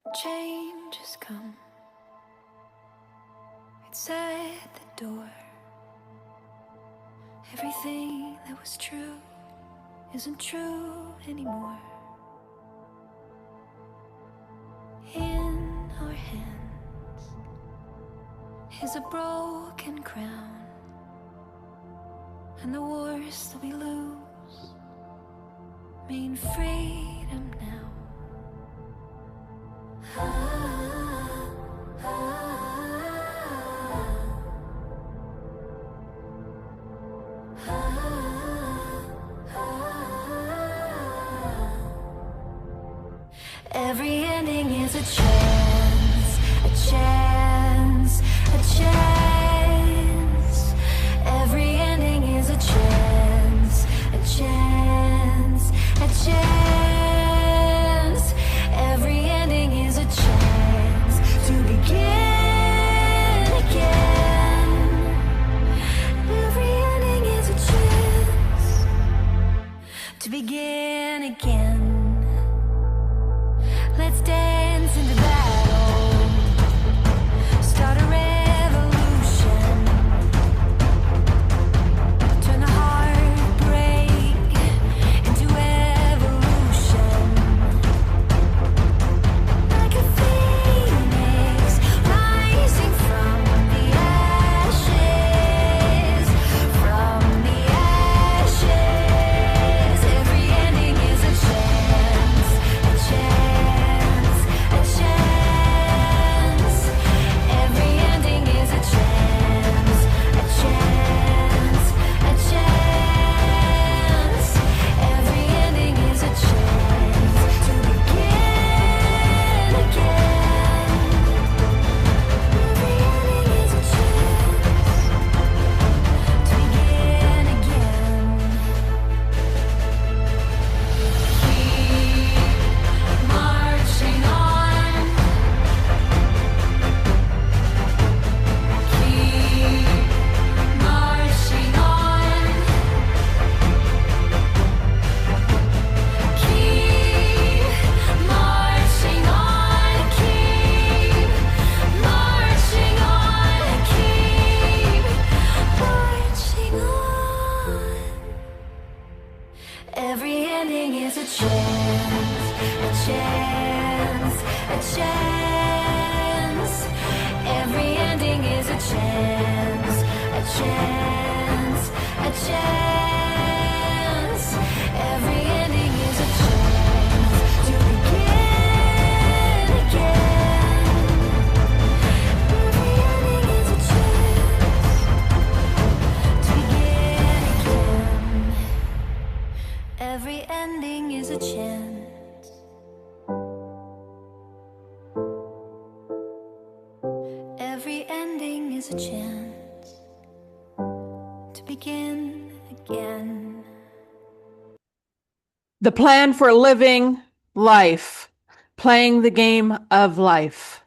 Change has come. It's at the door. Everything that was true isn't true anymore. In our hands is a broken crown, and the wars that we lose mean freedom now. Every ending is a chance, a chance, a chance. Every ending is a chance, a chance, a chance. Every ending is a chance to begin again. Every ending is a chance to begin again. Let's dance into battle, start a revolution, turn the heartbreak into evolution. Like a phoenix rising from the ashes, from the ashes. Every ending is a chance, a chance, a chance. Every ending is a chance, a chance, a chance. Every ending is a chance to begin again. Every ending is a chance to begin again. Keep marching on. Keep marching on. Keep marching on. Keep marching on. Keep marching on. Every ending is a chance, a chance, a chance. Every ending is a chance, a chance, a chance. Every ending is a chance to begin again. Every ending is a chance to begin again. Every ending is a chance. Every ending is a chance to begin again. The plan for living life, playing the game of life.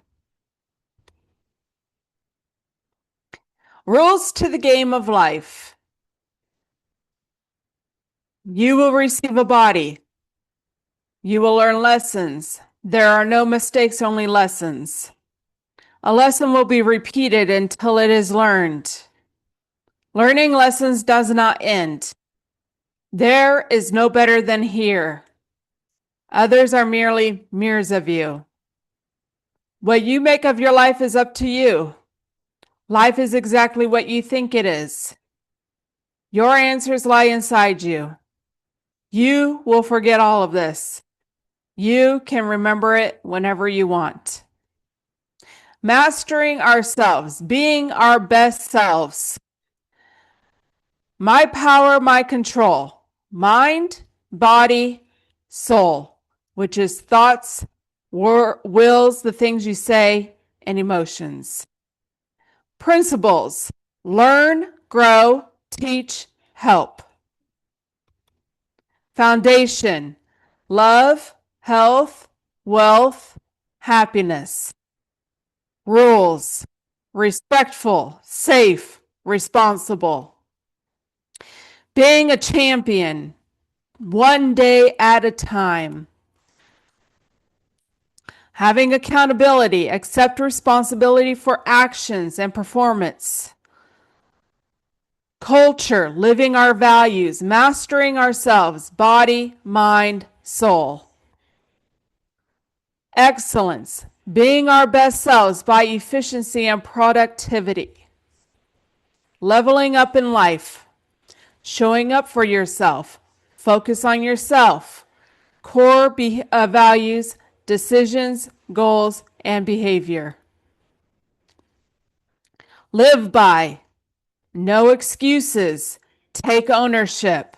Rules to the game of life. You will receive a body. You will learn lessons. There are no mistakes, only lessons. A lesson will be repeated until it is learned. Learning lessons does not end. There is no better than here. Others are merely mirrors of you. What you make of your life is up to you. Life is exactly what you think it is. Your answers lie inside you. You will forget all of this. You can remember it whenever you want. Mastering ourselves, being our best selves. My power, my control. Mind, body, soul, which is thoughts, wills, the things you say, and emotions. Principles: learn, grow, teach, help. Foundation: love, health, wealth, happiness. Rules: respectful, safe, responsible. Being a champion, one day at a time. Having accountability, accept responsibility for actions and performance. Culture, living our values, mastering ourselves, body, mind, soul. Excellence, being our best selves by efficiency and productivity. Leveling up in life, showing up for yourself, focus on yourself, core values, decisions, goals, and behavior. Live by, no excuses, take ownership,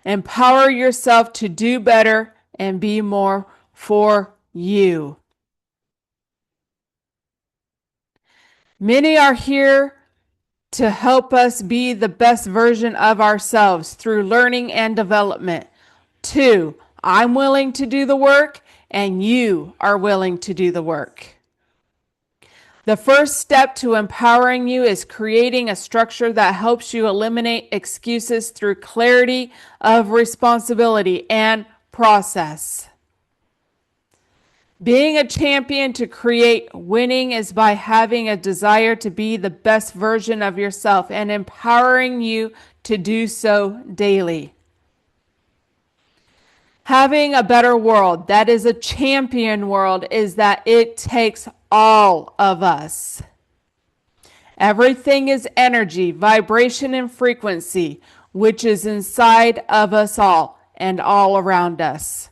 empower yourself to do better and be more for you. Many are here to help us be the best version of ourselves through learning and development. 2, I'm willing to do the work and you are willing to do the work. The first step to empowering you is creating a structure that helps you eliminate excuses through clarity of responsibility and process. Being a champion to create winning is by having a desire to be the best version of yourself and empowering you to do so daily. Having a better world that is a champion world is that it takes all of us. Everything is energy, vibration, and frequency, which is inside of us all and all around us.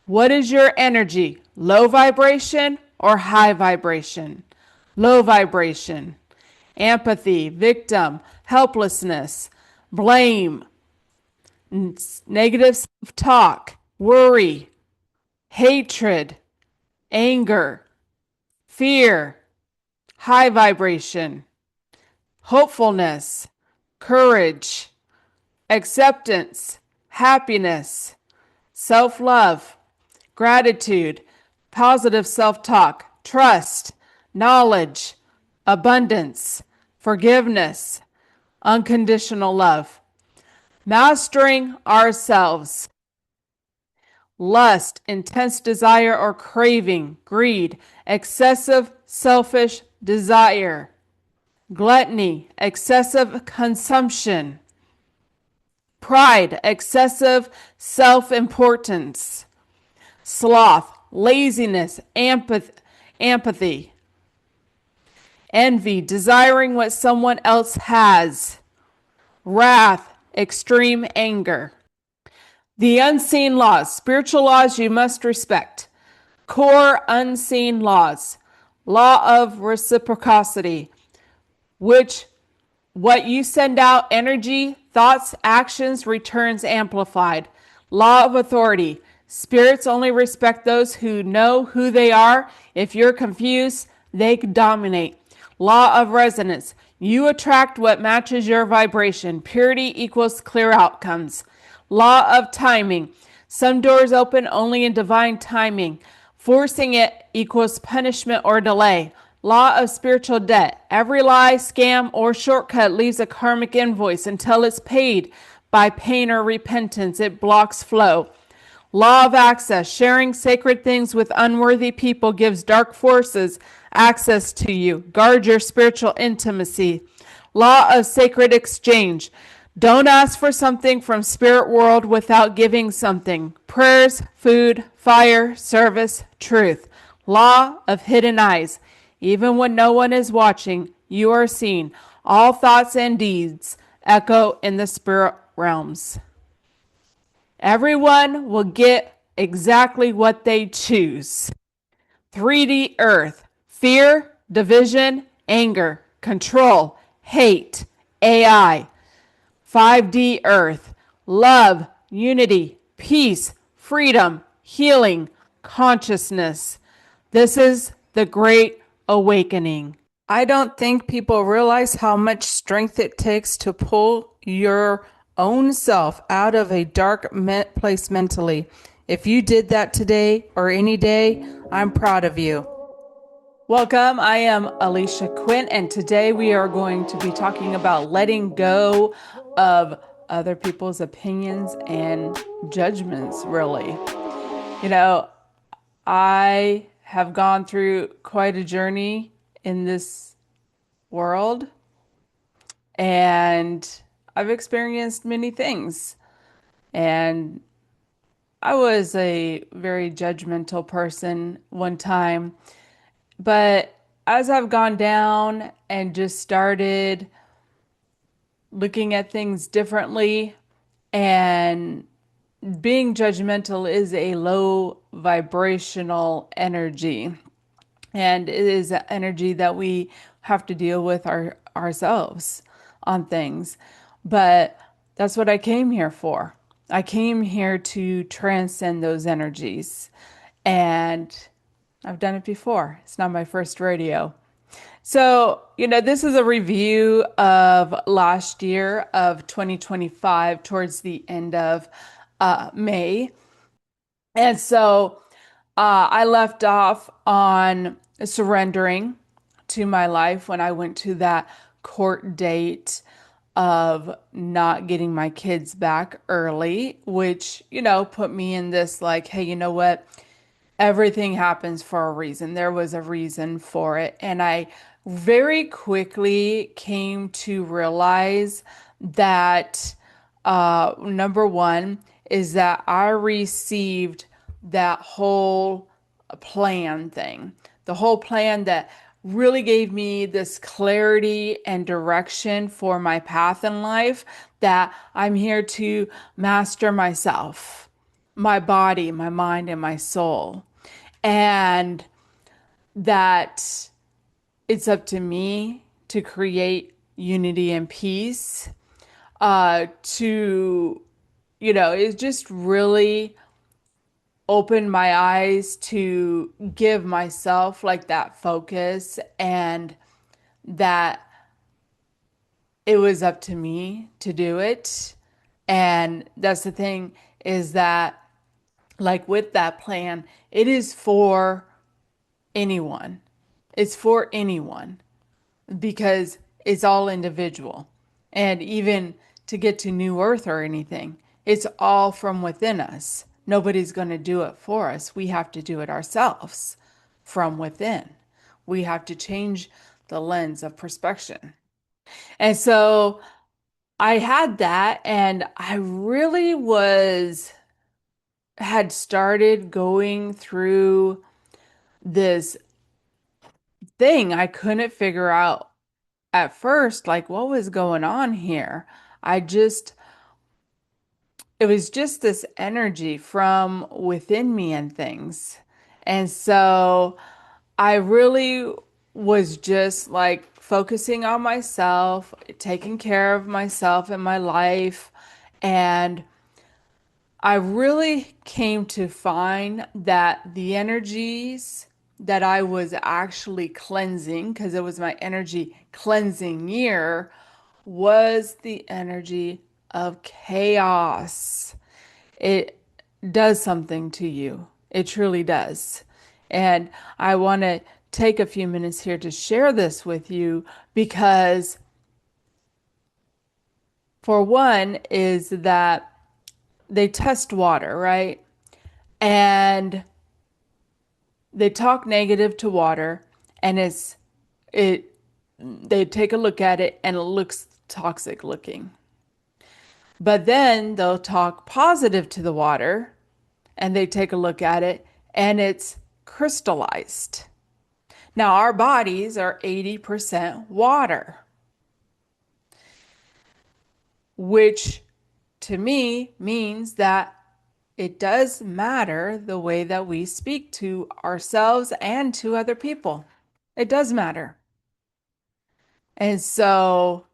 What is your energy? Low vibration or high vibration? Low vibration. Empathy, victim, helplessness, blame, negative self-talk, worry, hatred, anger, fear. High vibration. Hopefulness, courage, acceptance, happiness, self-love, gratitude, positive self-talk, trust, knowledge, abundance, forgiveness, unconditional love. Mastering ourselves. Lust, intense desire or craving, greed, excessive selfish desire. Gluttony, excessive consumption. Pride, excessive self-importance. Sloth, laziness, empathy. Envy, desiring what someone else has. Wrath, extreme anger. The unseen laws, spiritual laws you must respect. Core unseen laws. Law of reciprocity, which what you send out, energy, thoughts, actions, returns amplified. Law of authority. Spirits only respect those who know who they are. If you're confused, they dominate. Law of resonance. You attract what matches your vibration. Purity equals clear outcomes. Law of timing. Some doors open only in divine timing. Forcing it equals punishment or delay. Law of spiritual debt. Every lie, scam, or shortcut leaves a karmic invoice until it's paid by pain or repentance. It blocks flow. Law of access. Sharing sacred things with unworthy people gives dark forces access to you. Guard your spiritual intimacy. Law of sacred exchange. Don't ask for something from spirit world without giving something. Prayers, food, fire, service, truth. Law of hidden eyes. Even when no one is watching, you are seen. All thoughts and deeds echo in the spirit realms. Everyone will get exactly what they choose. 3D earth. Fear, division, anger, control, hate, AI. 5D earth. Love, unity, peace, freedom, healing, consciousness. This is the great awakening. I don't think people realize how much strength it takes to pull your own self out of a dark place mentally. If you did that today or any day, I'm proud of you. Welcome, I am Alisha Quinn, and today we are going to be talking about letting go of other people's opinions and judgments, really. You know, I have gone through quite a journey in this world, and I've experienced many things. And I was a very judgmental person one time, but as I've gone down and just started looking at things differently, and being judgmental is a low vibrational energy. And it is an energy that we have to deal with ourselves on things. But that's what I came here for. I came here to transcend those energies. And I've done it before. It's not my first rodeo. So, this is a review of last year of 2025 towards the end of May. And so I left off on surrendering to my life when I went to that court date of not getting my kids back early, which, put me in this like, hey, you know what? Everything happens for a reason. There was a reason for it. And I very quickly came to realize that number one is that I received that whole plan thing, the whole plan that really gave me this clarity and direction for my path in life, that I'm here to master myself, my body, my mind, and my soul. And that it's up to me to create unity and peace, to, it just really opened my eyes to give myself like that focus, and that it was up to me to do it. And that's the thing, is that like with that plan, it is for anyone. It's for anyone because it's all individual. And even to get to New Earth or anything, it's all from within us. Nobody's going to do it for us. We have to do it ourselves from within. We have to change the lens of perspection. And so I had that, and I really had started going through this thing. I couldn't figure out at first, like, what was going on here. I just, it was just this energy from within me and things. And so I really was just like focusing on myself, taking care of myself and my life. And I really came to find that the energies that I was actually cleansing, because it was my energy cleansing year, was the energy of chaos. It does something to you. It truly does. And I want to take a few minutes here to share this with you because, for one, is that they test water, right? And they talk negative to water, and it they take a look at it and it looks toxic looking. But then they'll talk positive to the water and they take a look at it and it's crystallized. Now, our bodies are 80% water, which to me means that it does matter the way that we speak to ourselves and to other people. It does matter. And so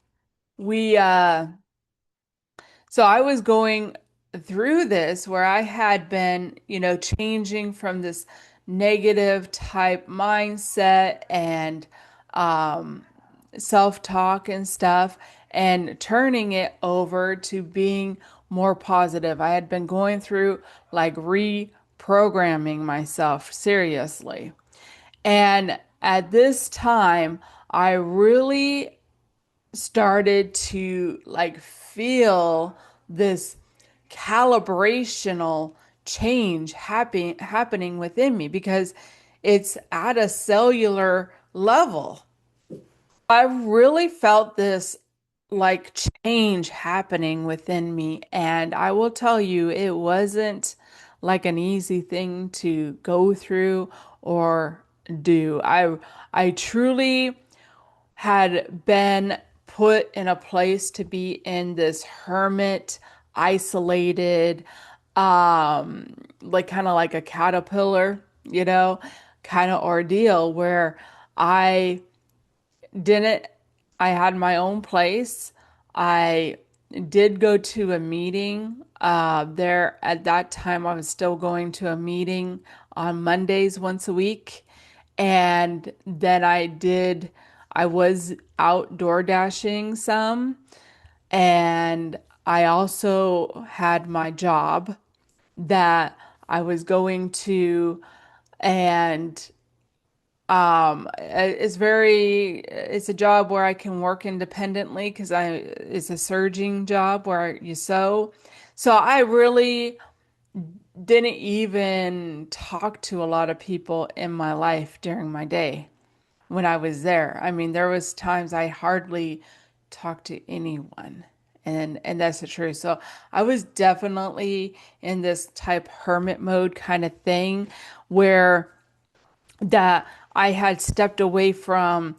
we so I was going through this where I had been, changing from this negative type mindset and um, self-talk and stuff, and turning it over to being more positive. I had been going through like reprogramming myself seriously. And at this time, I really started to like feel this calibrational change happening within me because it's at a cellular level. I really felt this like change happening within me, and I will tell you, it wasn't like an easy thing to go through or do. I truly had been put in a place to be in this hermit, isolated, like kind of like a caterpillar, kind of ordeal where I didn't, I had my own place. I did go to a meeting. There at that time, I was still going to a meeting on Mondays once a week. And then I was outdoor dashing some. And I also had my job that I was going to. And it's a job where I can work independently because it's a surging job where you sew. So I really didn't even talk to a lot of people in my life during my day when I was there. I mean, there was times I hardly talked to anyone. And that's the truth. So I was definitely in this type hermit mode kind of thing where that I had stepped away from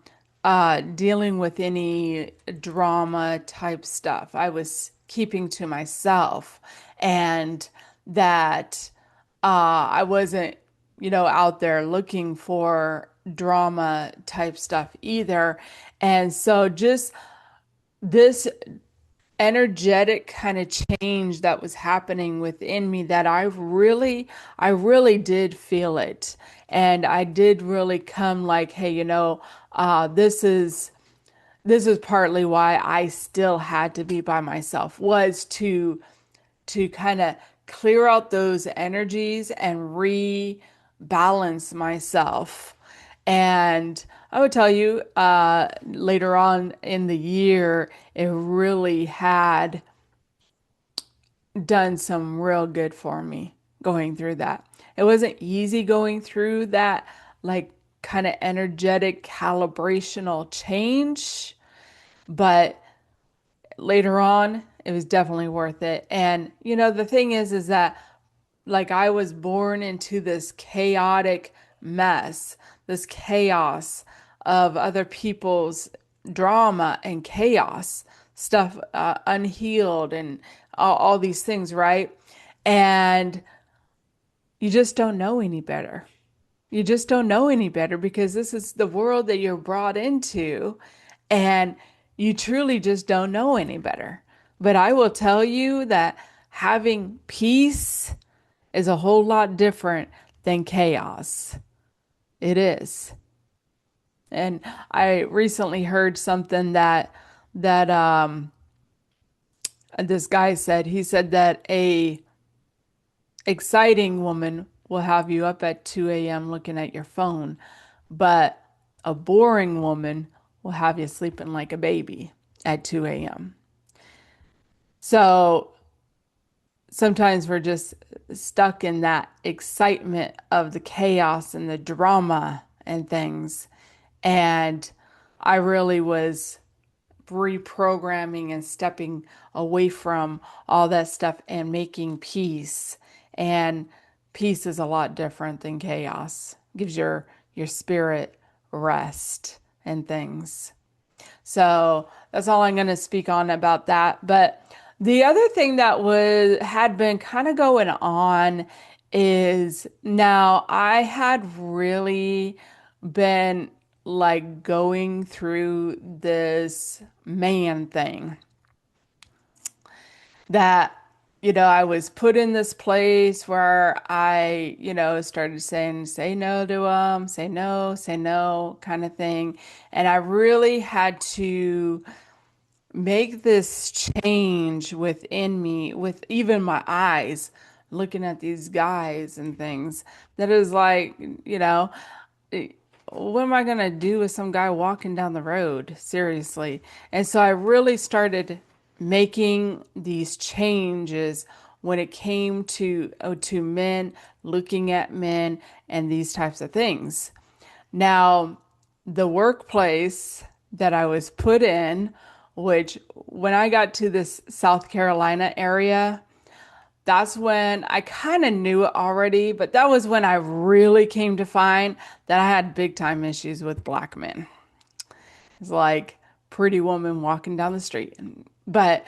dealing with any drama type stuff. I was keeping to myself, and that I wasn't, out there looking for drama type stuff either. And so just this energetic kind of change that was happening within me that I really did feel it. And I did really come like, hey, this is partly why I still had to be by myself, was to kind of clear out those energies and rebalance myself. And I would tell you, later on in the year, it really had done some real good for me going through that. It wasn't easy going through that, like kind of energetic calibrational change, but later on, it was definitely worth it. And the thing is that like I was born into this chaotic mess, this chaos of other people's drama and chaos, stuff unhealed and all these things, right? And you just don't know any better. You just don't know any better because this is the world that you're brought into, and you truly just don't know any better. But I will tell you that having peace is a whole lot different than chaos. It is. And I recently heard something that this guy said. He said that a exciting woman will have you up at 2 a.m. looking at your phone, but a boring woman will have you sleeping like a baby at 2 a.m. So sometimes we're just stuck in that excitement of the chaos and the drama and things. And I really was reprogramming and stepping away from all that stuff and making peace. And peace is a lot different than chaos. It gives your spirit rest and things. So that's all I'm going to speak on about that. But the other thing that had been kind of going on is now I had really been like going through this man thing that I was put in this place where I started saying say no to say no kind of thing, and I really had to make this change within me with even my eyes looking at these guys and things that is like, what am I gonna do with some guy walking down the road? Seriously. And so I really started making these changes when it came to men, looking at men and these types of things. Now, the workplace that I was put in, which when I got to this South Carolina area, that's when I kind of knew it already, but that was when I really came to find that I had big time issues with black men. It's like pretty woman walking down the street. But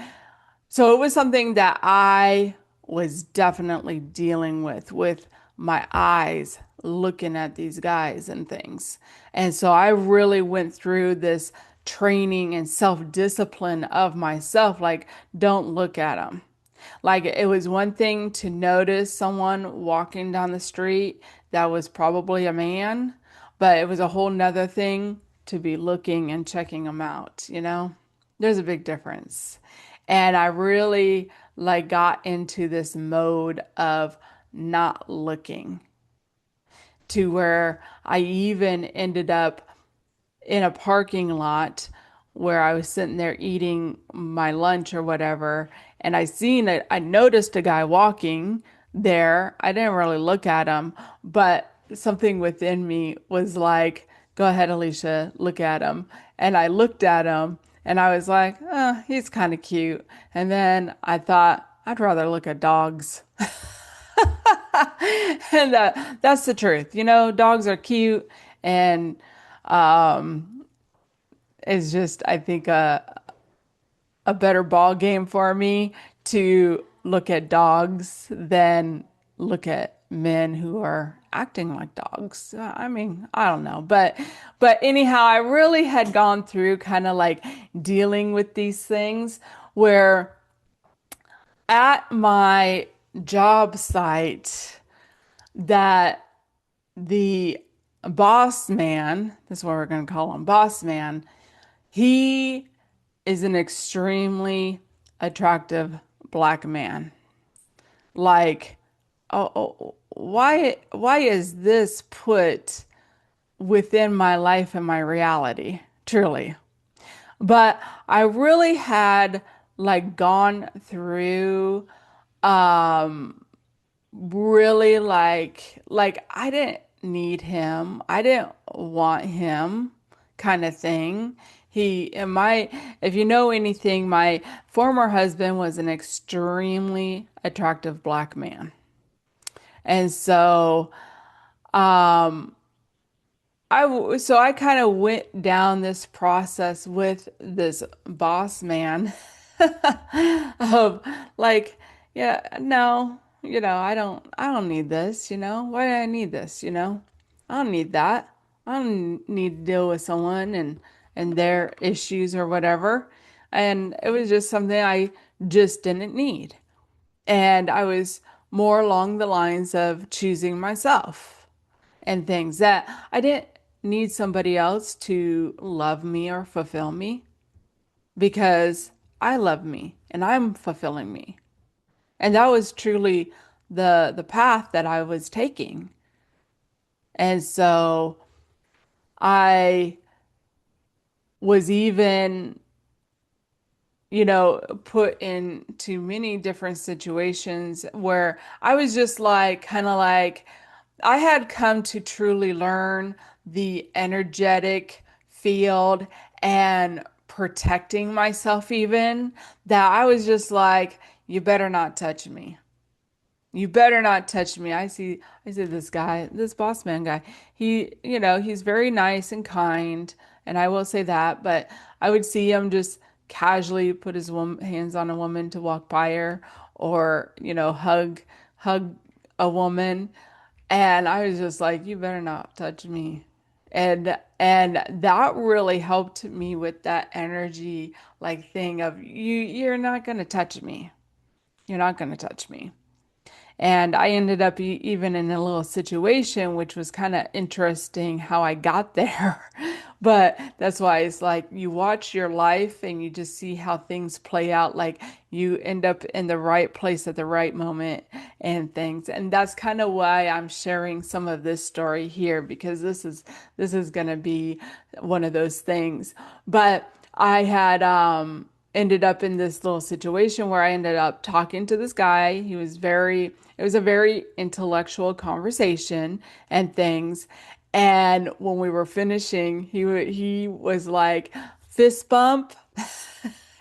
so it was something that I was definitely dealing with my eyes looking at these guys and things. And so I really went through this training and self-discipline of myself, like, don't look at them. Like it was one thing to notice someone walking down the street that was probably a man, but it was a whole nother thing to be looking and checking them out, you know? There's a big difference. And I really like got into this mode of not looking to where I even ended up in a parking lot where I was sitting there eating my lunch or whatever, and I noticed a guy walking there. I didn't really look at him, but something within me was like, go ahead, Alisha, look at him. And I looked at him and I was like, oh, he's kind of cute. And then I thought, I'd rather look at dogs. And that's the truth. You know, dogs are cute and it's just, I think, a better ball game for me to look at dogs than look at men who are acting like dogs. I mean, I don't know, but anyhow, I really had gone through kind of like dealing with these things where at my job site that the boss man, this is what we're going to call him, boss man, he is an extremely attractive black man. Like, why is this put within my life and my reality? Truly. But I really had like gone through really like I didn't need him. I didn't want him kind of thing. He and my if you know anything, my former husband was an extremely attractive black man. And so so I kind of went down this process with this boss man of like, yeah, no, I don't need this, Why do I need this, I don't need that. I don't need to deal with someone and their issues or whatever. And it was just something I just didn't need. And I was more along the lines of choosing myself and things that I didn't need somebody else to love me or fulfill me because I love me and I'm fulfilling me. And that was truly the path that I was taking. And so I was even, put into many different situations where I was just like, kind of like, I had come to truly learn the energetic field and protecting myself, even that I was just like, you better not touch me. You better not touch me. I see this guy, this boss man guy. He's very nice and kind, and I will say that, but I would see him just casually put his hands on a woman to walk by her or, hug a woman. And I was just like, you better not touch me. And that really helped me with that energy like thing of you're not gonna touch me. You're not gonna touch me. And I ended up even in a little situation, which was kind of interesting how I got there. But that's why it's like you watch your life and you just see how things play out. Like you end up in the right place at the right moment and things. And that's kind of why I'm sharing some of this story here because this is going to be one of those things. But I had ended up in this little situation where I ended up talking to this guy. It was a very intellectual conversation and things. And when we were finishing, he was like, fist bump.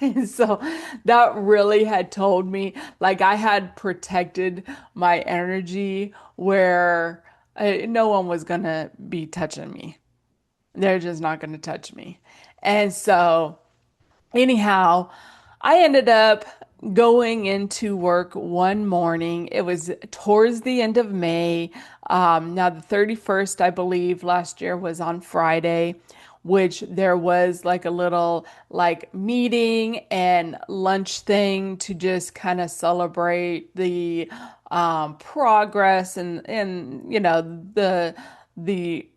And so that really had told me, like, I had protected my energy where no one was gonna be touching me. They're just not gonna touch me. And so anyhow, I ended up going into work one morning. It was towards the end of May. Now, the 31st, I believe, last year was on Friday, which there was like a little like meeting and lunch thing to just kind of celebrate the progress and the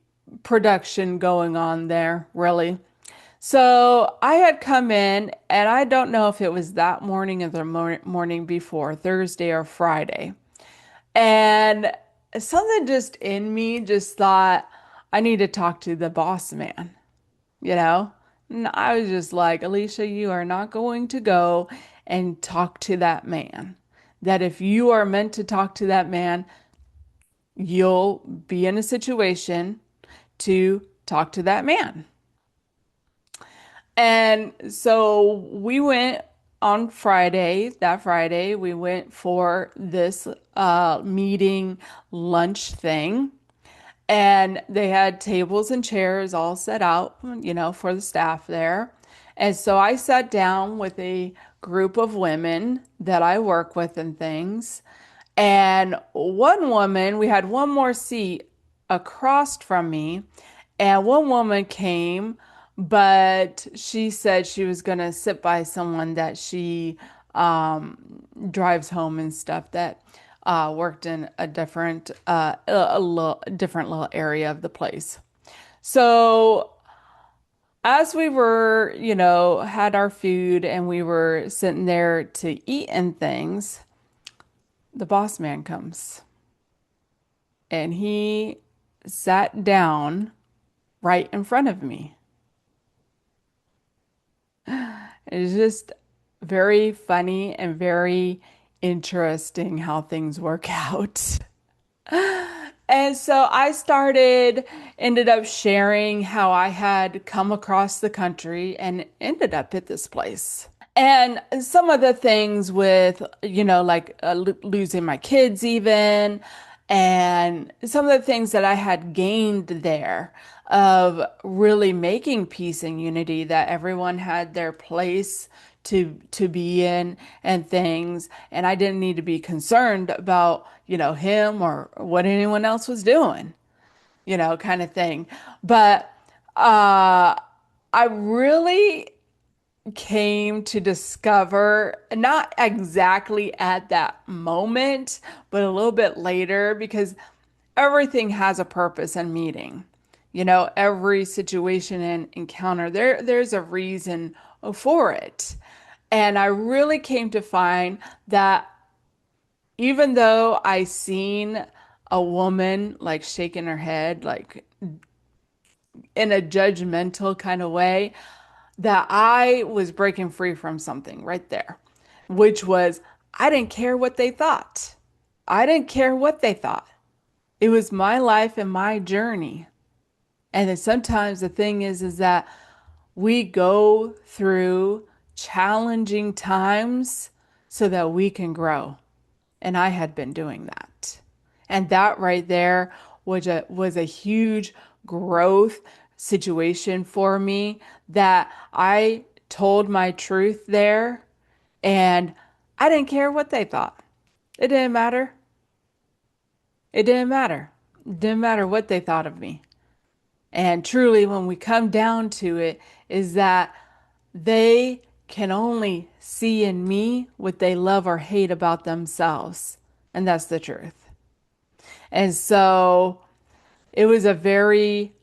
production going on there, really. So I had come in, and I don't know if it was that morning or the morning before, Thursday or Friday. And something just in me just thought, I need to talk to the boss man, you know? And I was just like, Alicia, you are not going to go and talk to that man. That if you are meant to talk to that man, you'll be in a situation to talk to that man. And so we went on Friday, that Friday, we went for this meeting lunch thing. And they had tables and chairs all set out, for the staff there. And so I sat down with a group of women that I work with and things. And one woman, we had one more seat across from me, and one woman came, but she said she was going to sit by someone that she drives home and stuff that worked in a different little area of the place. So as we were, had our food and we were sitting there to eat and things, the boss man comes and he sat down right in front of me. It's just very funny and very interesting how things work out. And so ended up sharing how I had come across the country and ended up at this place. And some of the things with, like losing my kids, even, and some of the things that I had gained there of really making peace and unity, that everyone had their place to be in and things. And I didn't need to be concerned about, him or what anyone else was doing, kind of thing. But I really came to discover, not exactly at that moment, but a little bit later, because everything has a purpose and meaning. Every situation and encounter, there's a reason for it. And I really came to find that even though I seen a woman like shaking her head, like in a judgmental kind of way, that I was breaking free from something right there, which was I didn't care what they thought. I didn't care what they thought. It was my life and my journey. And then sometimes the thing is that we go through challenging times so that we can grow. And I had been doing that. And that right there was a huge growth situation for me, that I told my truth there and I didn't care what they thought. It didn't matter. It didn't matter. It didn't matter what they thought of me. And truly, when we come down to it, is that they can only see in me what they love or hate about themselves. And that's the truth. And so it was a very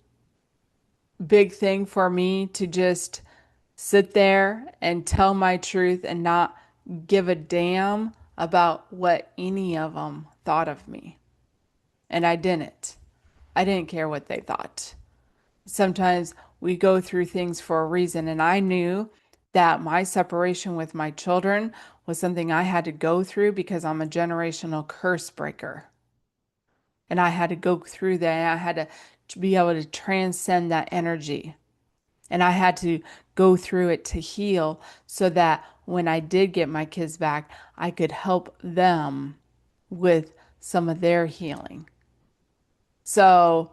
big thing for me to just sit there and tell my truth and not give a damn about what any of them thought of me. And I didn't. I didn't care what they thought. Sometimes we go through things for a reason, and I knew that my separation with my children was something I had to go through because I'm a generational curse breaker. And I had to go through that. And I had to be able to transcend that energy. And I had to go through it to heal so that when I did get my kids back, I could help them with some of their healing. So,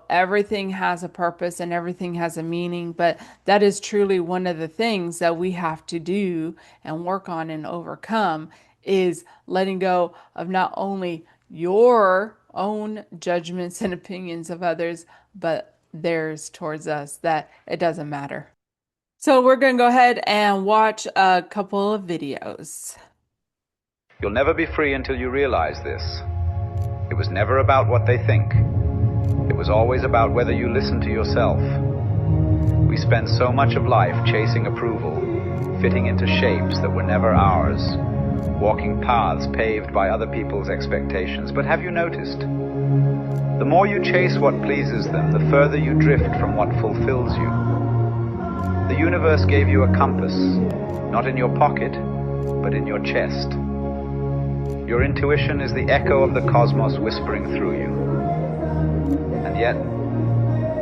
everything has a purpose and everything has a meaning, but that is truly one of the things that we have to do and work on and overcome is letting go of not only your own judgments and opinions of others, but theirs towards us, that it doesn't matter. So we're going to go ahead and watch a couple of videos. You'll never be free until you realize this. It was never about what they think. It was always about whether you listen to yourself. We spend so much of life chasing approval, fitting into shapes that were never ours, walking paths paved by other people's expectations. But have you noticed? The more you chase what pleases them, the further you drift from what fulfills you. The universe gave you a compass, not in your pocket, but in your chest. Your intuition is the echo of the cosmos whispering through you. And yet,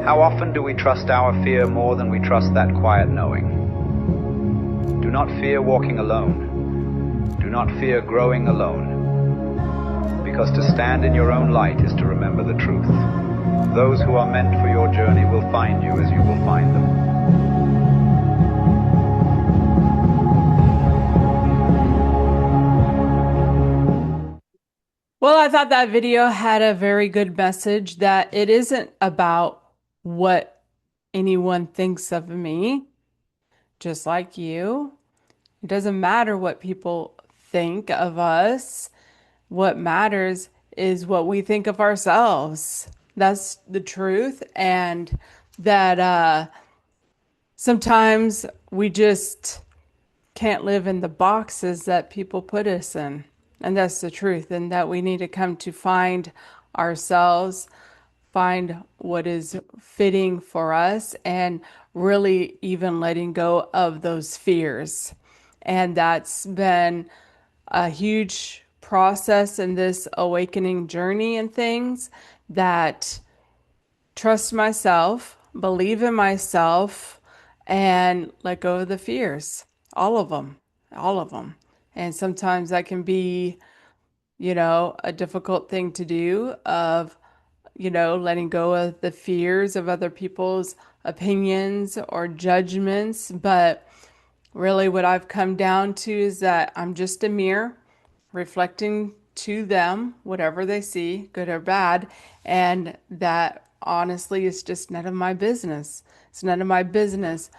how often do we trust our fear more than we trust that quiet knowing? Do not fear walking alone. Do not fear growing alone. Because to stand in your own light is to remember the truth. Those who are meant for your journey will find you as you will find them. Well, I thought that video had a very good message that it isn't about what anyone thinks of me, just like you. It doesn't matter what people think of us. What matters is what we think of ourselves. That's the truth. And that sometimes we just can't live in the boxes that people put us in. And that's the truth. And that we need to come to find ourselves, find what is fitting for us, and really even letting go of those fears. And that's been a huge process in this awakening journey and things, that trust myself, believe in myself, and let go of the fears. All of them. All of them. And sometimes that can be, a difficult thing to do of, letting go of the fears of other people's opinions or judgments. But really what I've come down to is that I'm just a mirror reflecting to them whatever they see, good or bad. And that honestly is just none of my business. It's none of my business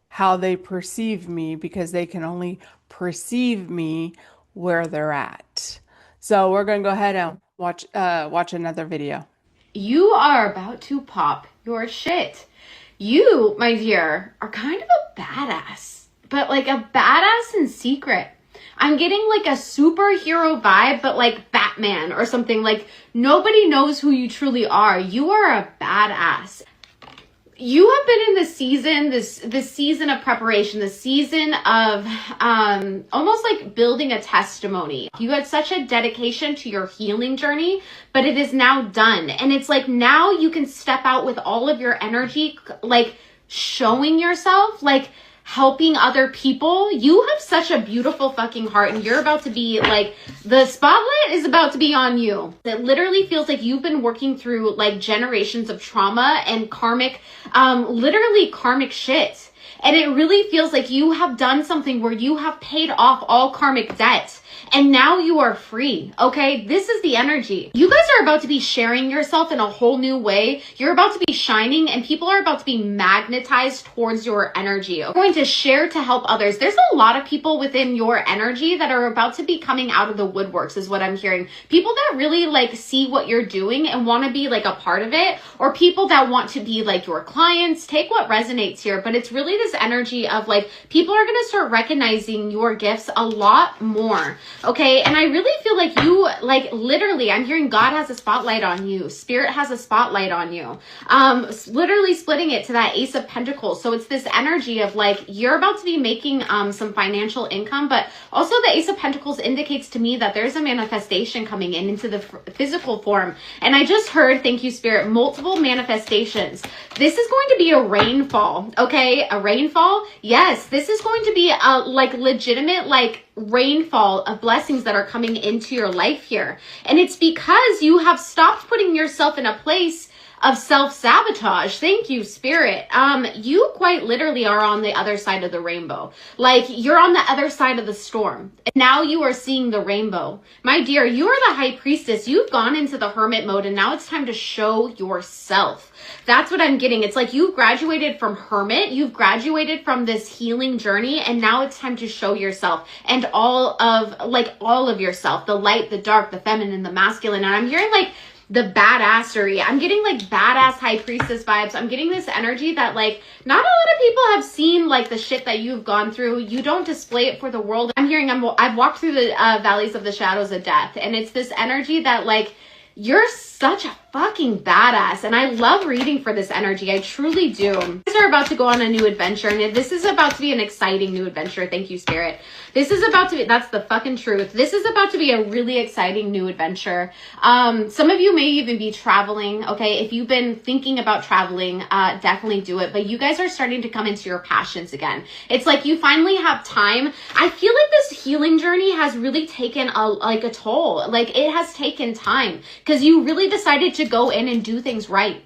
how they perceive me, because they can only perceive me where they're at. So we're going to go ahead and watch another video. You are about to pop your shit. You, my dear, are kind of a badass, but like a badass in secret. I'm getting like a superhero vibe, but like Batman or something. Like nobody knows who you truly are. You are a badass. You have been in this season, this season of preparation, the season of almost like building a testimony. You had such a dedication to your healing journey, but it is now done. And it's like now you can step out with all of your energy, like showing yourself, like helping other people. You have such a beautiful fucking heart, and you're about to be like, the spotlight is about to be on you. It literally feels like you've been working through like generations of trauma and karmic, literally karmic shit. And it really feels like you have done something where you have paid off all karmic debt. And now you are free, okay? This is the energy. You guys are about to be sharing yourself in a whole new way. You're about to be shining, and people are about to be magnetized towards your energy. You're going to share to help others. There's a lot of people within your energy that are about to be coming out of the woodworks, is what I'm hearing. People that really like see what you're doing and want to be like a part of it, or people that want to be like your clients. Take what resonates here, but it's really this this energy of like, people are going to start recognizing your gifts a lot more. Okay. And I really feel like you, like literally, I'm hearing God has a spotlight on you. Spirit has a spotlight on you. Literally splitting it to that Ace of Pentacles. So it's this energy of like, you're about to be making some financial income, but also the Ace of Pentacles indicates to me that there's a manifestation coming into the physical form. And I just heard, thank you, Spirit, multiple manifestations. This is going to be a rainfall, okay? A rainfall. Yes, this is going to be a like legitimate like rainfall of blessings that are coming into your life here. And it's because you have stopped putting yourself in a place of self-sabotage. Thank you, Spirit. You quite literally are on the other side of the rainbow. Like, you're on the other side of the storm. And now you are seeing the rainbow. My dear, you are the high priestess. You've gone into the hermit mode, and now it's time to show yourself. That's what I'm getting. It's like you've graduated from hermit. You've graduated from this healing journey, and now it's time to show yourself and all of yourself, the light, the dark, the feminine, the masculine. And I'm hearing like the badassery. I'm getting like badass high priestess vibes. I'm getting this energy that like not a lot of people have seen like the shit that you've gone through. You don't display it for the world. I'm hearing I've walked through the valleys of the shadows of death, and it's this energy that like you're such a fucking badass, and I love reading for this energy. I truly do. You guys are about to go on a new adventure, and this is about to be an exciting new adventure. Thank you, Spirit. This is about to be, that's the fucking truth. This is about to be a really exciting new adventure. Some of you may even be traveling, okay? If you've been thinking about traveling, definitely do it. But you guys are starting to come into your passions again. It's like you finally have time. I feel like this healing journey has really taken a toll. Like, it has taken time because you really decided to go in and do things right.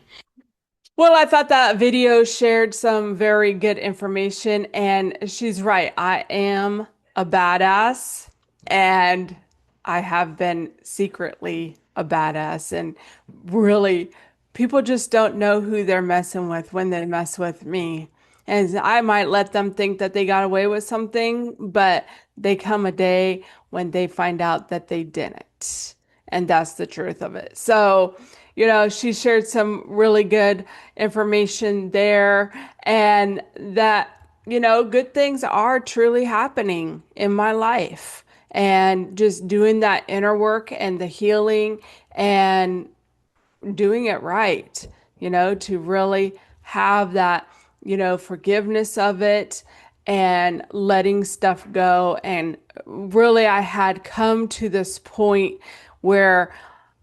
Well, I thought that video shared some very good information, and she's right. I am a badass, and I have been secretly a badass, and really, people just don't know who they're messing with when they mess with me. And I might let them think that they got away with something, but they come a day when they find out that they didn't. And that's the truth of it. So, she shared some really good information there, and that, good things are truly happening in my life, and just doing that inner work and the healing and doing it right, to really have that, forgiveness of it and letting stuff go. And really, I had come to this point where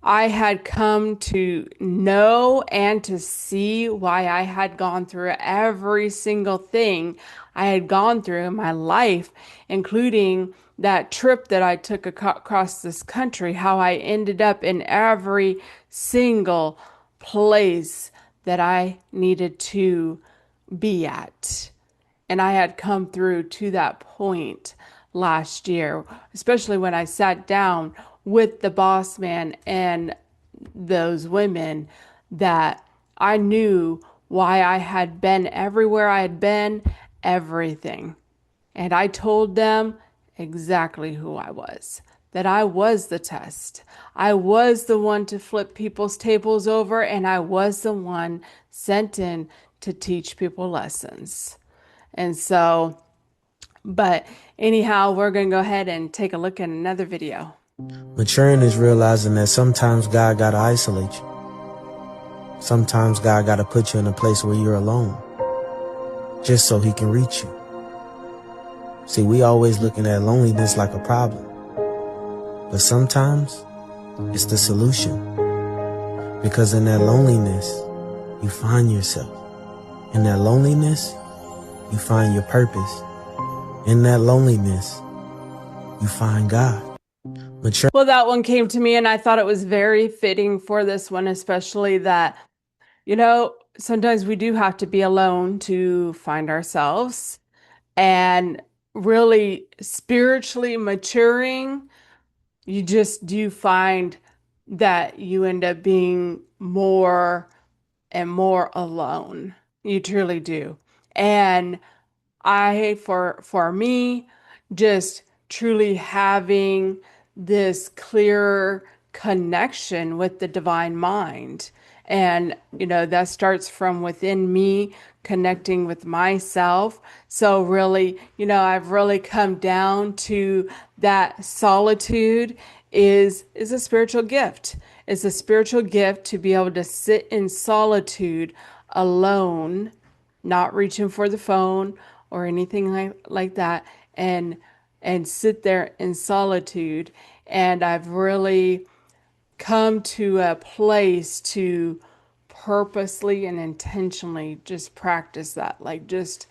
I had come to know and to see why I had gone through every single thing I had gone through in my life, including that trip that I took across this country, how I ended up in every single place that I needed to be at. And I had come through to that point last year, especially when I sat down with the boss man and those women, that I knew why I had been everywhere I had been, everything. And I told them exactly who I was, that I was the test. I was the one to flip people's tables over, and I was the one sent in to teach people lessons. And so, but anyhow, we're going to go ahead and take a look at another video. Maturing is realizing that sometimes God gotta isolate you. Sometimes God gotta put you in a place where you're alone, just so he can reach you. See, we always looking at loneliness like a problem, but sometimes it's the solution. Because in that loneliness, you find yourself. In that loneliness, you find your purpose. In that loneliness, you find God. Well, that one came to me, and I thought it was very fitting for this one, especially that, sometimes we do have to be alone to find ourselves, and really spiritually maturing, you just do find that you end up being more and more alone. You truly do. And for me, just truly having this clear connection with the divine mind And, that starts from within me, connecting with myself. So really, I've really come down to that solitude is a spiritual gift. It's a spiritual gift to be able to sit in solitude alone, not reaching for the phone or anything like that, and sit there in solitude. And I've really come to a place to purposely and intentionally just practice that. Like just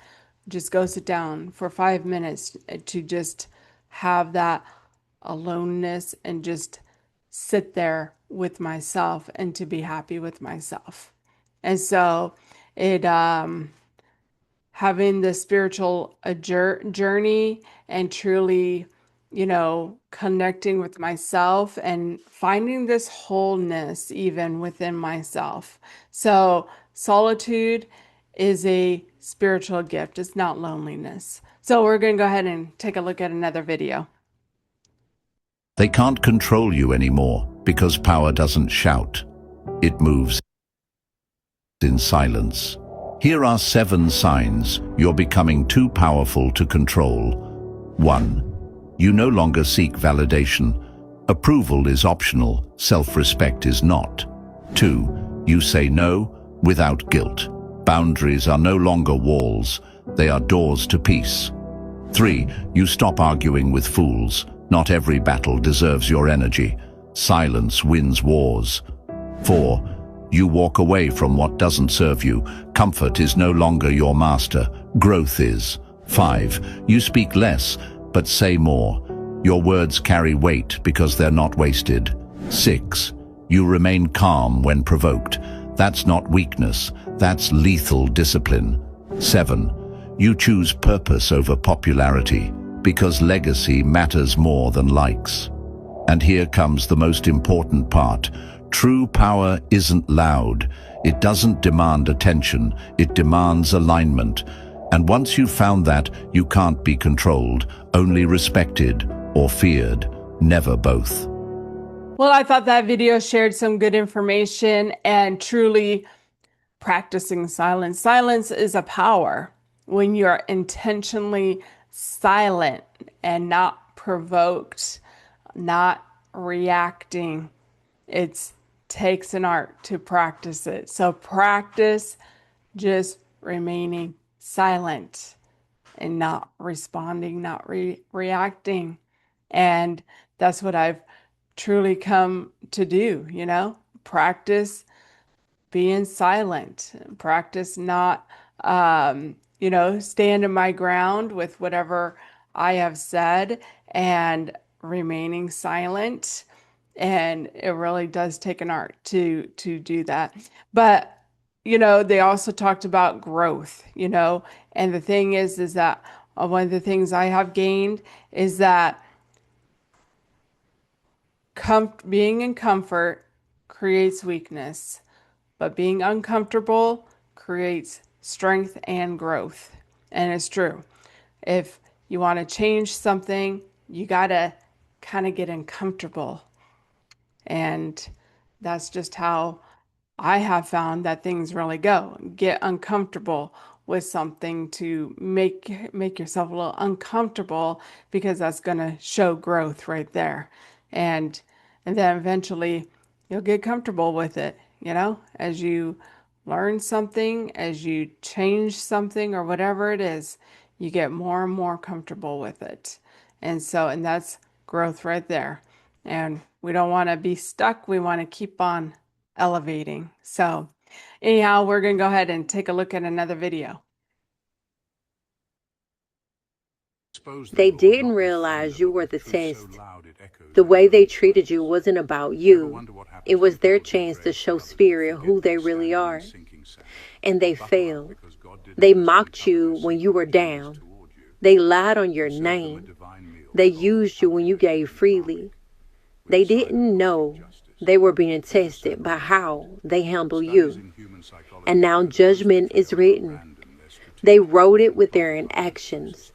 go sit down for 5 minutes to just have that aloneness and just sit there with myself and to be happy with myself. And so it having the spiritual journey and truly, connecting with myself and finding this wholeness even within myself. So solitude is a spiritual gift. It's not loneliness. So we're going to go ahead and take a look at another video. They can't control you anymore because power doesn't shout. It moves in silence. Here are 7 signs you're becoming too powerful to control. 1. You no longer seek validation. Approval is optional, self-respect is not. 2. You say no without guilt. Boundaries are no longer walls, they are doors to peace. 3. You stop arguing with fools. Not every battle deserves your energy. Silence wins wars. 4. You walk away from what doesn't serve you. Comfort is no longer your master. Growth is. 5. You speak less, but say more. Your words carry weight because they're not wasted. 6. You remain calm when provoked. That's not weakness, that's lethal discipline. 7. You choose purpose over popularity because legacy matters more than likes. And here comes the most important part. True power isn't loud. It doesn't demand attention. It demands alignment. And once you've found that, you can't be controlled, only respected or feared, never both. Well, I thought that video shared some good information and truly practicing silence. Silence is a power when you're intentionally silent and not provoked, not reacting. It takes an art to practice it. So practice just remaining silent and not responding, not reacting. And that's what I've truly come to do, practice being silent, practice not, standing my ground with whatever I have said and remaining silent. And it really does take an art to do that. But, they also talked about growth, and the thing is that one of the things I have gained is that being in comfort creates weakness, but being uncomfortable creates strength and growth. And it's true. If you want to change something, you got to kind of get uncomfortable. And that's just how I have found that things really go. Get uncomfortable with something to make yourself a little uncomfortable, because that's going to show growth right there. And then eventually you'll get comfortable with it, as you learn something, as you change something or whatever it is, you get more and more comfortable with it. And that's growth right there. And we don't want to be stuck. We want to keep on elevating. So anyhow, we're going to go ahead and take a look at another video. They didn't realize you were the test. The way they treated you wasn't about you. It was their chance to show Spirit who they really are. And they failed. They mocked you when you were down. They lied on your name. They used you when you gave freely. They didn't know they were being tested by how they handle you. And now judgment is written. They wrote it with their inactions.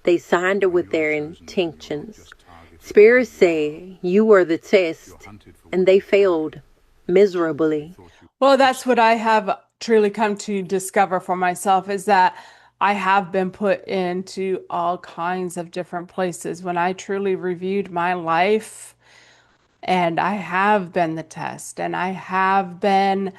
They signed it with their intentions. Spirit said, you were the test, and they failed. miserably. Well, that's what I have truly come to discover for myself is that I have been put into all kinds of different places. When I truly reviewed my life, and I have been the test, and I have been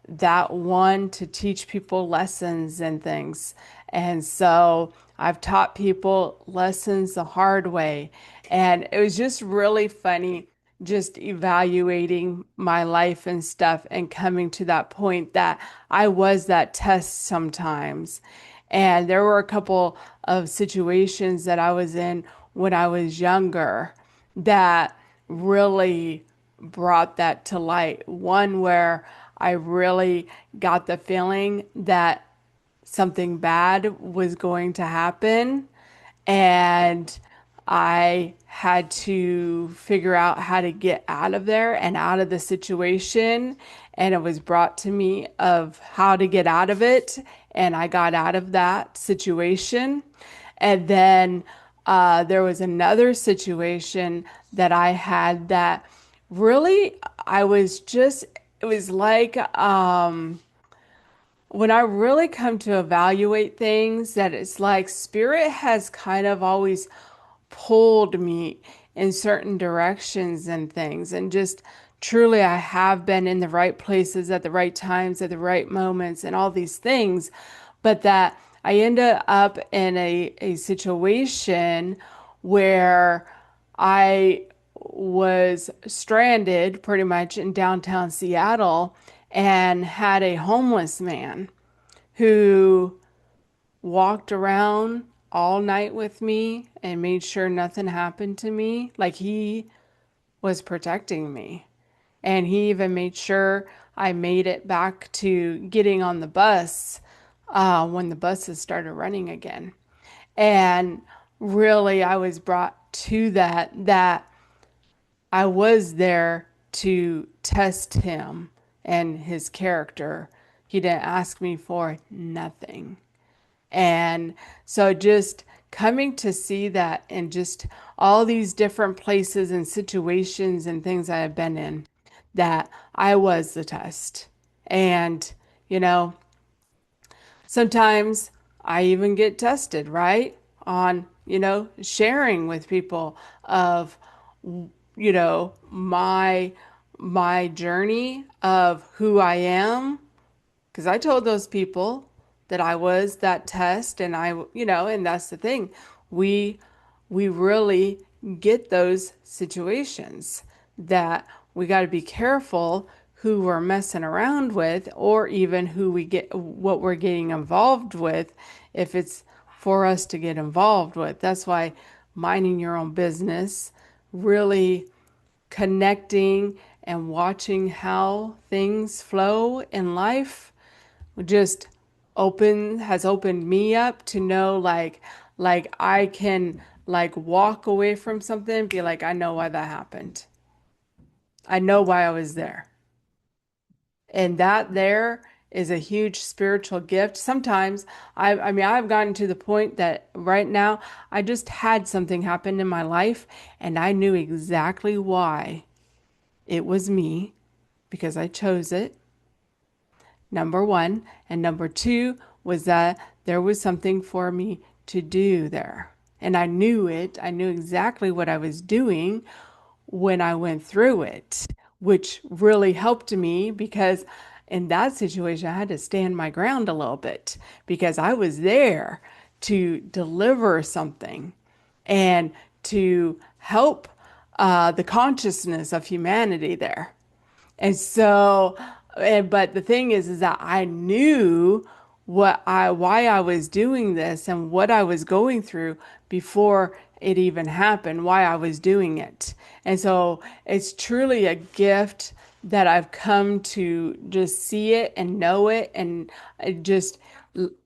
that one to teach people lessons and things. And so I've taught people lessons the hard way. And it was just really funny just evaluating my life and stuff and coming to that point that I was that test sometimes. And there were a couple of situations that I was in when I was younger that really brought that to light. One where I really got the feeling that something bad was going to happen, and I had to figure out how to get out of there and out of the situation. And it was brought to me of how to get out of it. And I got out of that situation. And then there was another situation that I had that really, I was just, it was like, when I really come to evaluate things, that it's like spirit has kind of always pulled me in certain directions and things. And just truly, I have been in the right places at the right times, at the right moments, and all these things. But that I ended up in a situation where I was stranded pretty much in downtown Seattle and had a homeless man who walked around all night with me and made sure nothing happened to me. Like he was protecting me. And he even made sure I made it back to getting on the bus when the buses started running again. And really, I was brought to that I was there to test him and his character. He didn't ask me for nothing. And so just coming to see that in just all these different places and situations and things I have been in, that I was the test. And, you know, sometimes I even get tested, right? On, sharing with people of, my journey of who I am. Because I told those people that I was that test, and and that's the thing. We really get those situations that we got to be careful who we're messing around with, or even what we're getting involved with, if it's for us to get involved with. That's why minding your own business, really connecting and watching how things flow in life just has opened me up to know like I can like walk away from something and be like, I know why that happened. I know why I was there. And that there is a huge spiritual gift. Sometimes I mean I've gotten to the point that right now I just had something happen in my life and I knew exactly why it was me, because I chose it. Number one. And number two was that there was something for me to do there. And I knew it. I knew exactly what I was doing when I went through it, which really helped me because in that situation, I had to stand my ground a little bit because I was there to deliver something and to help the consciousness of humanity there. And so, but the thing is that I knew why I was doing this and what I was going through before it even happened, why I was doing it. And so it's truly a gift that I've come to just see it and know it, and just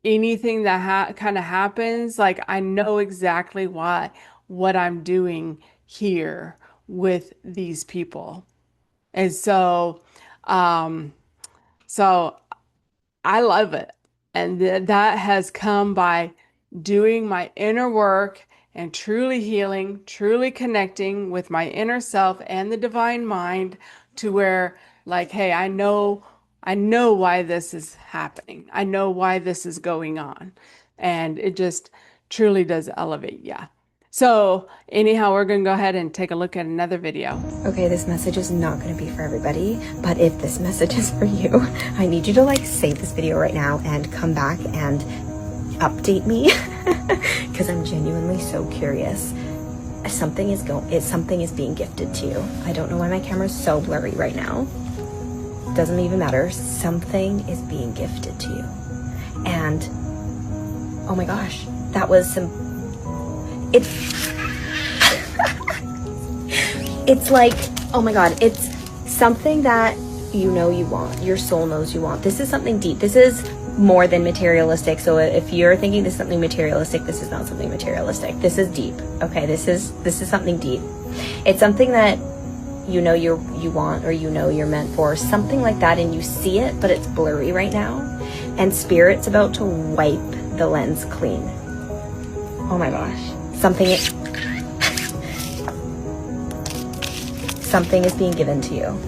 anything that kind of happens, like I know exactly what I'm doing here with these people. And um, so I love it. And that has come by doing my inner work and truly healing, truly connecting with my inner self and the divine mind to where Like, hey, I know why this is happening. I know why this is going on. And it just truly does elevate you. So anyhow, we're going to go ahead and take a look at another video. Okay, this message is not going to be for everybody, but if this message is for you, I need you to like save this video right now and come back and update me because I'm genuinely so curious. Something is being gifted to you. I don't know why my camera's so blurry right now. Doesn't even matter. Something is being gifted to you. And oh my gosh, that was some it's like, oh my God, it's something that you know you want. Your soul knows you want. This is something deep. This is more than materialistic. So if you're thinking this is something materialistic, this is not something materialistic. This is deep. Okay, this is something deep. It's something that you know you want, or you know you're meant for, something like that, and you see it, but it's blurry right now. And Spirit's about to wipe the lens clean. Oh my gosh. Something is being given to you,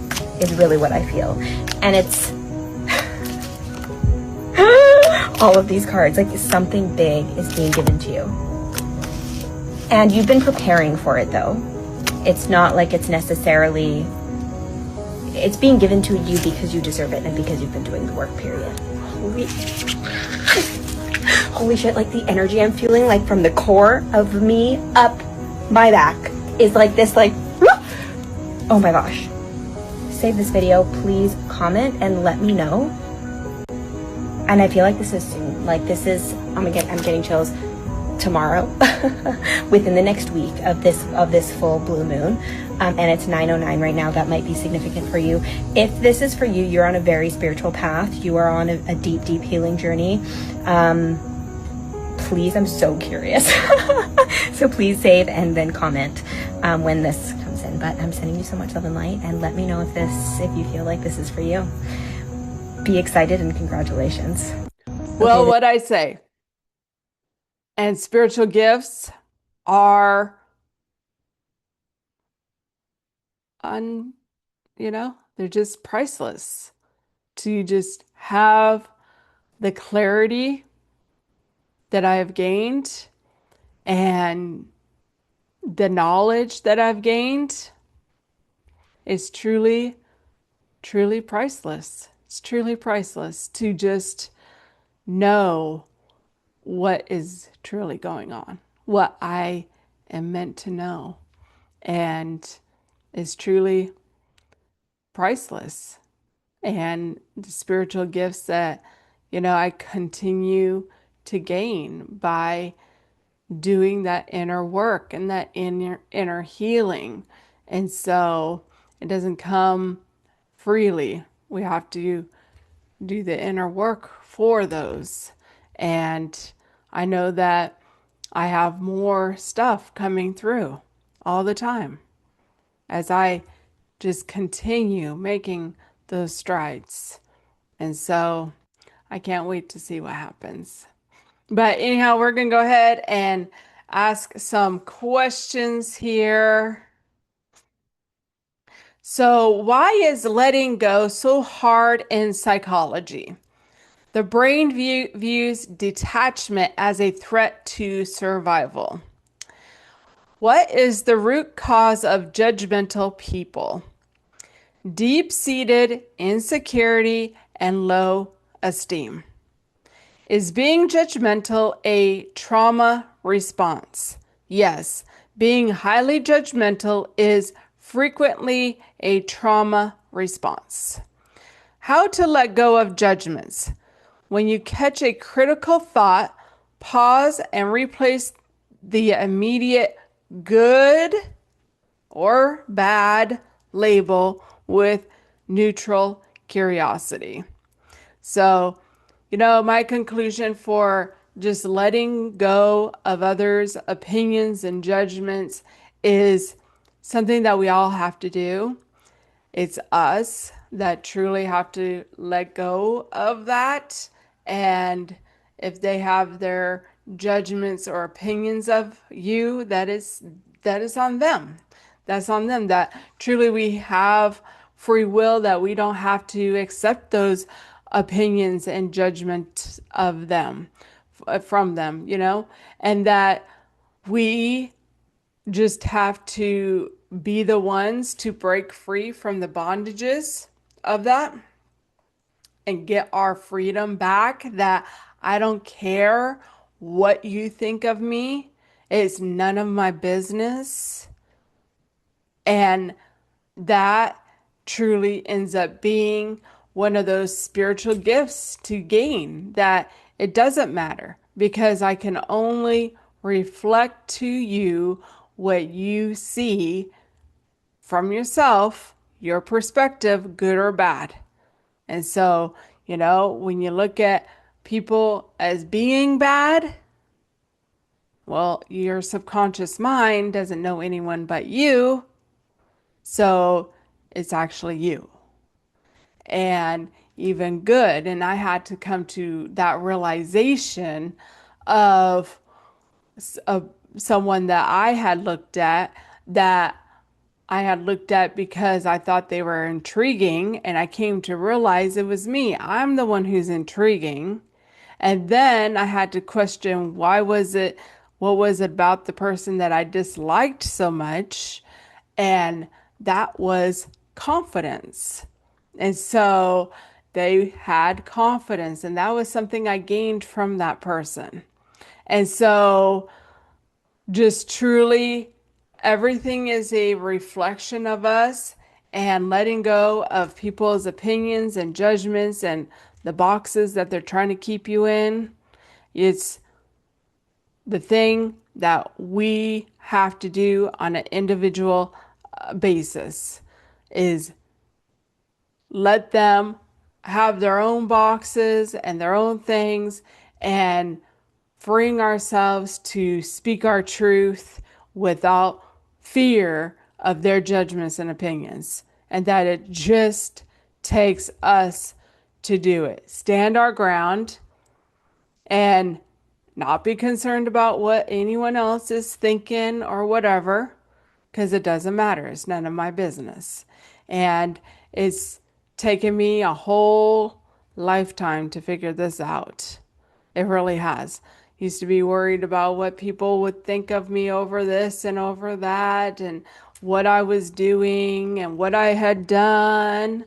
is really what I feel. And it's all of these cards, like something big is being given to you. And you've been preparing for it though. It's not like it's necessarily, it's being given to you because you deserve it and because you've been doing the work, period. Holy shit, like the energy I'm feeling, like from the core of me up my back is like this, like, oh my gosh. Save this video, please comment and let me know. And I feel like this is soon. Like this is, I'm getting chills. Tomorrow, within the next week of this full blue moon, and it's 9:09 right now. That might be significant for you. If this is for you, you're on a very spiritual path. You are on a deep healing journey. Please, I'm so curious. So please save and then comment when this comes in. But I'm sending you so much love and light, and let me know if you feel like this is for you. Be excited and congratulations. Well, okay, what I say. And spiritual gifts are, they're just priceless. To just have the clarity that I have gained and the knowledge that I've gained is truly, truly priceless. It's truly priceless to just know what is truly going on, what I am meant to know, and is truly priceless. And the spiritual gifts that, I continue to gain by doing that inner work and that inner healing. And so it doesn't come freely. We have to do the inner work for those. And I know that I have more stuff coming through all the time as I just continue making those strides. And so I can't wait to see what happens. But anyhow, we're going to go ahead and ask some questions here. So why is letting go so hard in psychology? The brain views detachment as a threat to survival. What is the root cause of judgmental people? Deep-seated insecurity and low esteem. Is being judgmental a trauma response? Yes, being highly judgmental is frequently a trauma response. How to let go of judgments? When you catch a critical thought, pause and replace the immediate good or bad label with neutral curiosity. So, my conclusion for just letting go of others' opinions and judgments is something that we all have to do. It's us that truly have to let go of that. And if they have their judgments or opinions of you, that is on them. That's on them. That truly we have free will, that we don't have to accept those opinions and judgments of them, from them, and that we just have to be the ones to break free from the bondages of that and get our freedom back. That I don't care what you think of me, it's none of my business. And that truly ends up being one of those spiritual gifts to gain, that it doesn't matter because I can only reflect to you what you see from yourself, your perspective, good or bad. And so, when you look at people as being bad, well, your subconscious mind doesn't know anyone but you. So it's actually you. And even good. And I had to come to that realization of someone that I had looked at, that I had looked at because I thought they were intriguing, and I came to realize it was me. I'm the one who's intriguing. And then I had to question, what was it about the person that I disliked so much? And that was confidence. And so they had confidence, and that was something I gained from that person. And so just truly, everything is a reflection of us, and letting go of people's opinions and judgments and the boxes that they're trying to keep you in. It's the thing that we have to do on an individual basis, is let them have their own boxes and their own things, and freeing ourselves to speak our truth without fear of their judgments and opinions. And that it just takes us to do it. Stand our ground and not be concerned about what anyone else is thinking or whatever, because it doesn't matter. It's none of my business. And it's taken me a whole lifetime to figure this out. It really has. Used to be worried about what people would think of me over this and over that, and what I was doing and what I had done.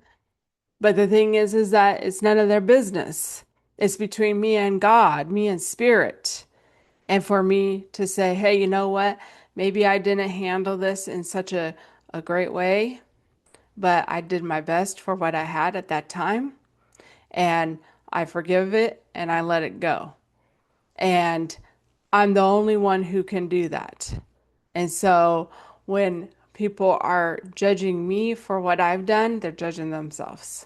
But the thing is that it's none of their business. It's between me and God, me and spirit. And for me to say, hey, you know what? Maybe I didn't handle this in such a great way, but I did my best for what I had at that time. And I forgive it and I let it go. And I'm the only one who can do that. And so when people are judging me for what I've done, they're judging themselves.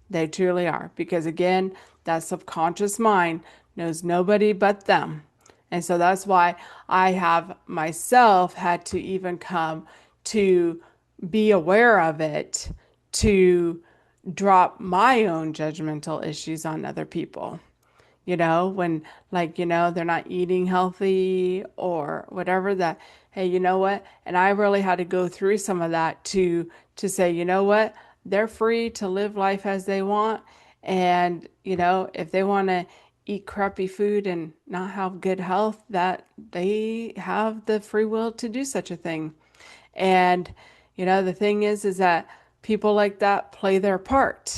They truly are. Because again, that subconscious mind knows nobody but them. And so that's why I have myself had to even come to be aware of it, to drop my own judgmental issues on other people. When they're not eating healthy or whatever, that, hey, you know what? And I really had to go through some of that to say, you know what? They're free to live life as they want. And, if they want to eat crappy food and not have good health, that they have the free will to do such a thing. And, the thing is that people like that play their part.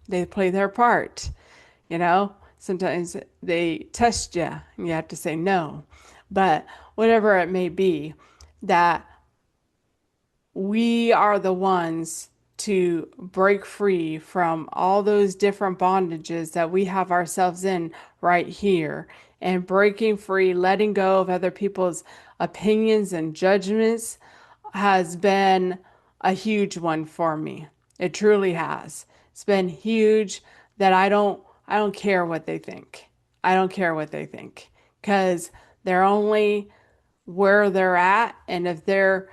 They play their part, Sometimes they test you and you have to say no. But whatever it may be, that we are the ones to break free from all those different bondages that we have ourselves in right here. And breaking free, letting go of other people's opinions and judgments has been a huge one for me. It truly has. It's been huge that I don't care what they think. I don't care what they think, because they're only where they're at. And if they're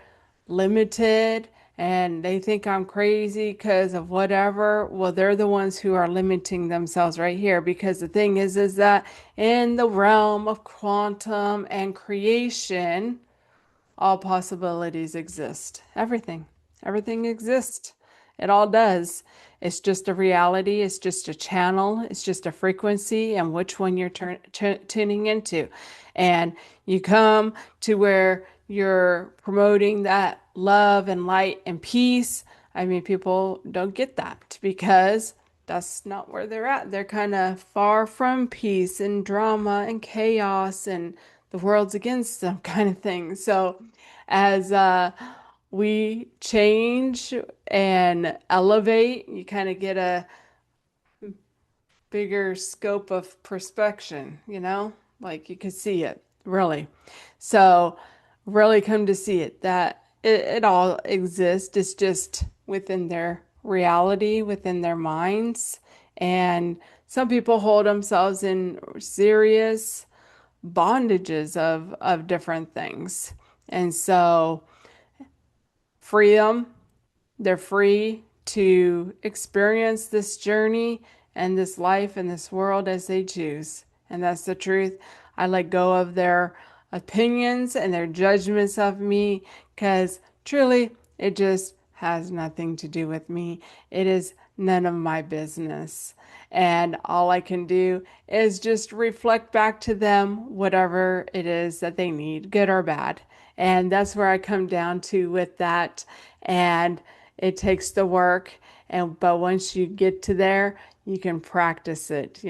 limited and they think I'm crazy because of whatever, well, they're the ones who are limiting themselves right here. Because the thing is that in the realm of quantum and creation, all possibilities exist. Everything exists. It all does. It's just a reality. It's just a channel. It's just a frequency and which one you're tuning into. And you come to where you're promoting that love and light and peace. I mean, people don't get that because that's not where they're at. They're kind of far from peace and drama and chaos and the world's against them kind of thing. So as we change and elevate, you kind of get a bigger scope of perspection, like you could see it really. So really come to see it, that it all exists. It's just within their reality, within their minds. And some people hold themselves in serious bondages of different things. And so freedom, they're free to experience this journey and this life and this world as they choose. And that's the truth. I let go of their opinions and their judgments of me because truly it just has nothing to do with me. It is none of my business. And all I can do is just reflect back to them whatever it is that they need, good or bad. And that's where I come down to with that. And it takes the work. But once you get to there, you can practice it,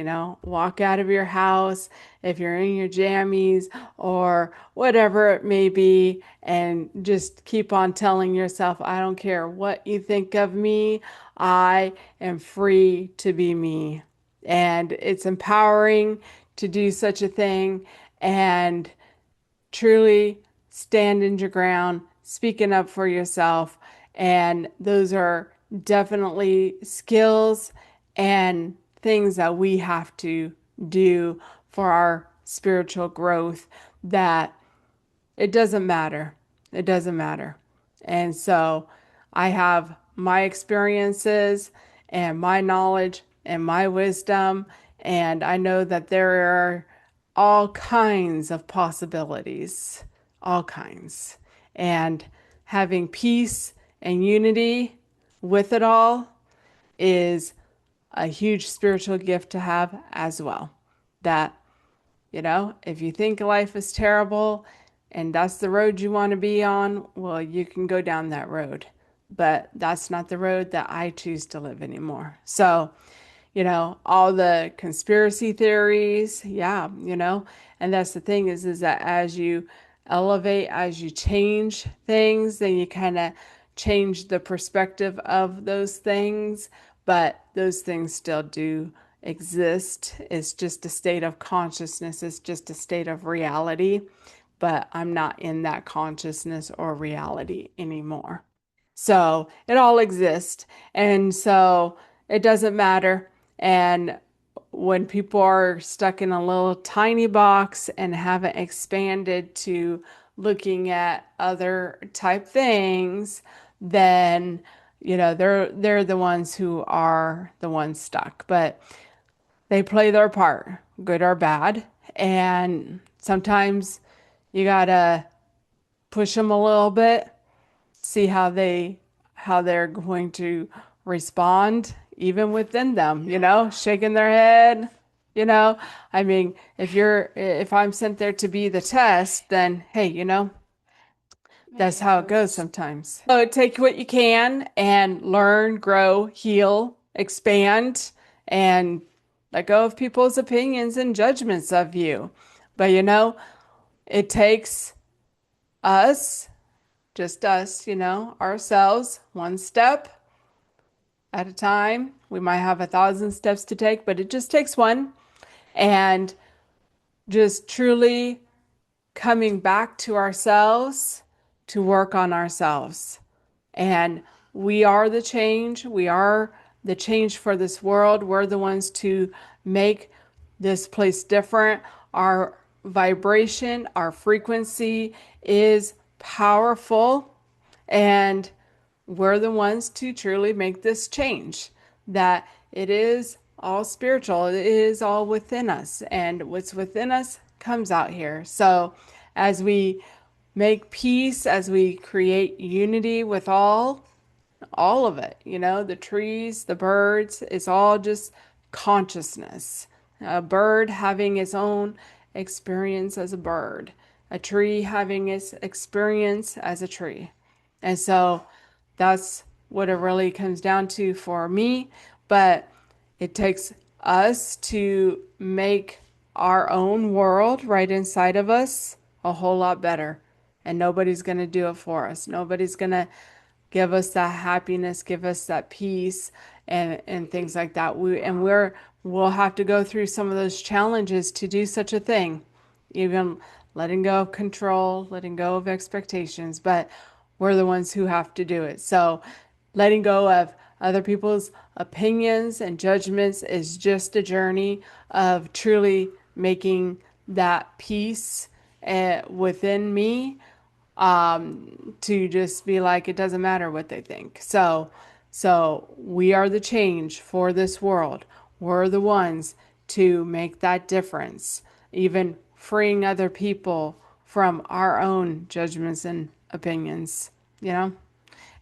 walk out of your house if you're in your jammies or whatever it may be, and just keep on telling yourself, I don't care what you think of me, I am free to be me. And it's empowering to do such a thing and truly standing your ground, speaking up for yourself. And those are definitely skills and things that we have to do for our spiritual growth, that it doesn't matter. It doesn't matter. And so I have my experiences and my knowledge and my wisdom, and I know that there are all kinds of possibilities, all kinds. And having peace and unity with it all is a huge spiritual gift to have as well. That, if you think life is terrible and that's the road you want to be on, well, you can go down that road. But that's not the road that I choose to live anymore. So, all the conspiracy theories, and that's the thing is that as you elevate, as you change things, then you kind of change the perspective of those things, but those things still do exist. It's just a state of consciousness. It's just a state of reality, but I'm not in that consciousness or reality anymore. So it all exists. And so it doesn't matter. And when people are stuck in a little tiny box and haven't expanded to looking at other type things, then they're the ones who are the ones stuck. But they play their part, good or bad. And sometimes you gotta push them a little bit, see how they're going to respond, even within them, shaking their head. I mean, if I'm sent there to be the test, then hey, that's how it goes sometimes. So take what you can and learn, grow, heal, expand, and let go of people's opinions and judgments of you. But it takes us, just us, ourselves, one step at a time. We might have 1,000 steps to take, but it just takes one. And just truly coming back to ourselves to work on ourselves. And we are the change. We are the change for this world. We're the ones to make this place different. Our vibration, our frequency is powerful, and we're the ones to truly make this change, that it is all spiritual. It is all within us, and what's within us comes out here. So as we make peace, as we create unity with all, all of it, the trees, the birds, it's all just consciousness. A bird having its own experience as a bird, a tree having its experience as a tree. And so that's what it really comes down to for me. But it takes us to make our own world right inside of us a whole lot better. And nobody's going to do it for us. Nobody's going to give us that happiness, give us that peace, and things like that. We'll have to go through some of those challenges to do such a thing, even letting go of control, letting go of expectations, but we're the ones who have to do it. So letting go of other people's opinions and judgments is just a journey of truly making that peace within me, to just be like, it doesn't matter what they think. So we are the change for this world. We're the ones to make that difference, even freeing other people from our own judgments and opinions,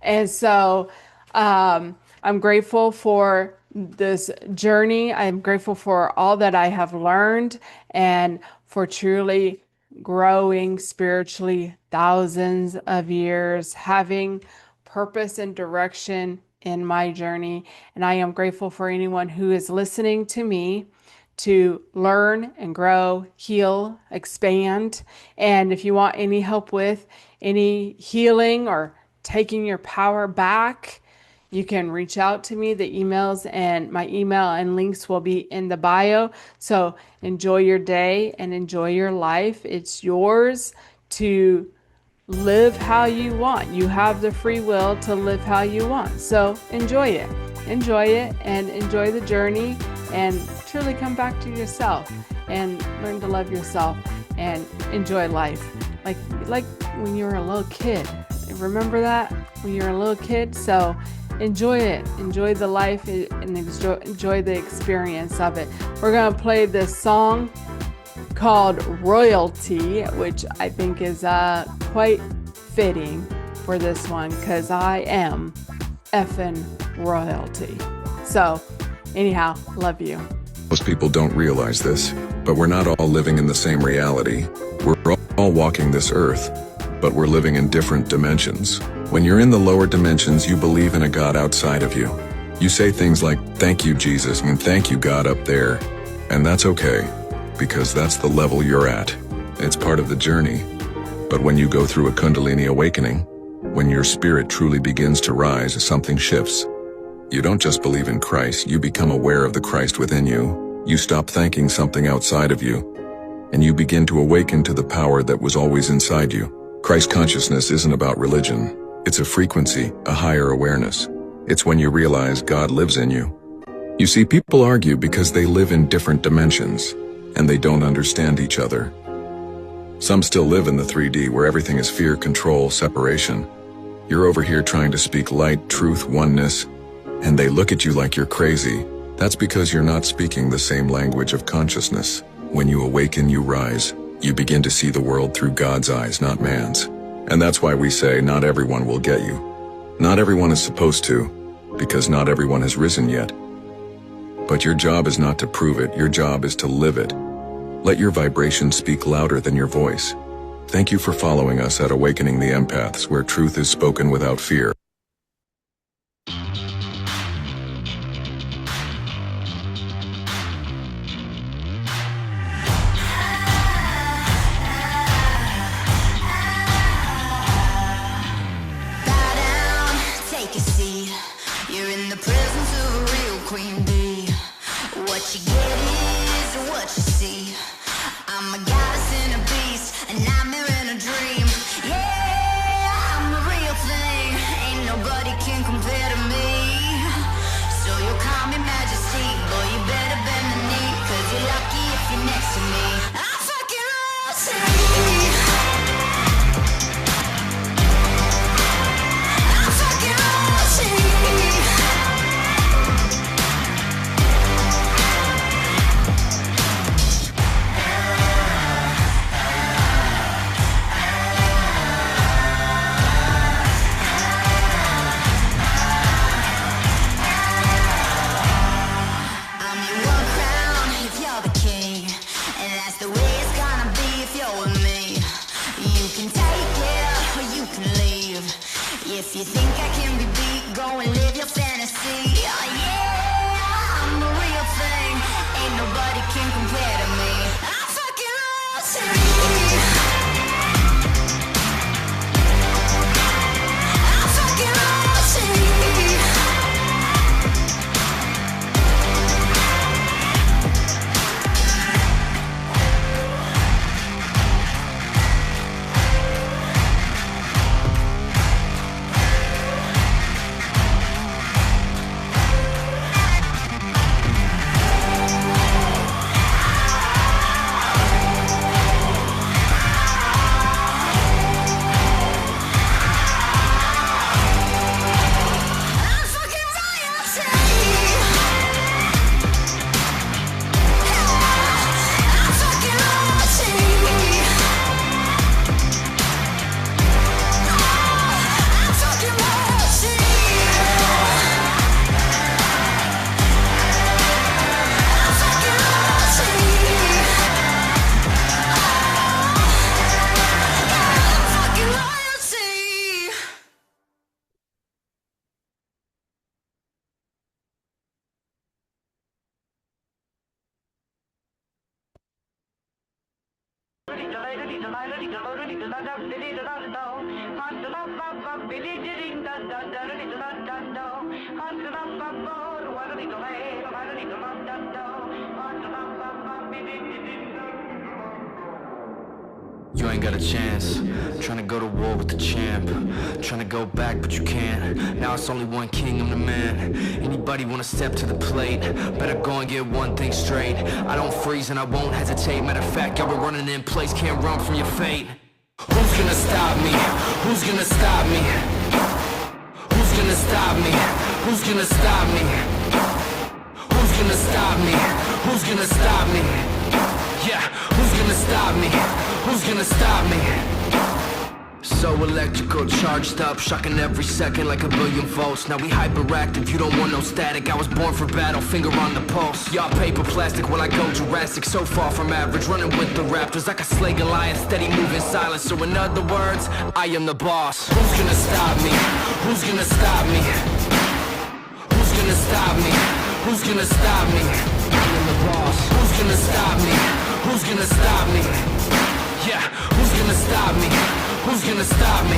And so I'm grateful for this journey. I'm grateful for all that I have learned and for truly growing spiritually thousands of years, having purpose and direction in my journey. And I am grateful for anyone who is listening to me to learn and grow, heal, expand. And if you want any help with any healing or taking your power back, you can reach out to me. The emails and my email and links will be in the bio. So enjoy your day and enjoy your life. It's yours to live how you want. You have the free will to live how you want. So enjoy it. Enjoy it and enjoy the journey and truly come back to yourself and learn to love yourself and enjoy life. Like when you were a little kid. Remember that when you were a little kid? So enjoy it. Enjoy the life and enjoy the experience of it. We're going to play this song called Royalty, which I think is quite fitting for this one because I am effing royalty. So anyhow, love you. Most people don't realize this, but we're not all living in the same reality. We're all walking this earth, but we're living in different dimensions. When you're in the lower dimensions, you believe in a God outside of you. You say things like, "Thank you, Jesus," and "Thank you, God," up there. And that's okay, because that's the level you're at. It's part of the journey. But when you go through a Kundalini awakening, when your spirit truly begins to rise, something shifts. You don't just believe in Christ, you become aware of the Christ within you. You stop thanking something outside of you, and you begin to awaken to the power that was always inside you. Christ consciousness isn't about religion. It's a frequency, a higher awareness. It's when you realize God lives in you. You see, people argue because they live in different dimensions, and they don't understand each other. Some still live in the 3D where everything is fear, control, separation. You're over here trying to speak light, truth, oneness, and they look at you like you're crazy. That's because you're not speaking the same language of consciousness. When you awaken, you rise. You begin to see the world through God's eyes, not man's. And that's why we say not everyone will get you. Not everyone is supposed to, because not everyone has risen yet. But your job is not to prove it, your job is to live it. Let your vibration speak louder than your voice. Thank you for following us at Awakening the Empaths, where truth is spoken without fear. If you think I can be beat, go and live your fantasy. Oh yeah, I'm the real thing. Ain't nobody can compare to me. I'm fucking royalty. I'm fucking royalty. You ain't got a chance. Trying to go to war with the champ. Trying to go back, but you can't. Now it's only one king, I'm the man. Anybody wanna step to the plate? Better go and get one thing straight. I don't freeze and I won't hesitate. Matter of fact, y'all been running in place, can't run from your fate. Who's gonna stop me? Who's gonna stop me? Who's gonna stop me? Who's gonna stop me? Who's gonna stop me? Who's gonna stop me? Yeah, who's gonna stop me? Who's gonna stop me? So electrical, charged up, shocking every second like a billion volts. Now we hyperactive, you don't want no static. I was born for battle, finger on the pulse. Y'all paper plastic, well I go Jurassic. So far from average, running with the raptors like a slay Goliath, steady moving silence. So in other words, I am the boss. Who's gonna stop me? Who's gonna stop me? Who's gonna stop me? Who's gonna stop me? I am the boss. Who's gonna stop me? Who's gonna stop me? Yeah, who's gonna stop me? Who's gonna stop me?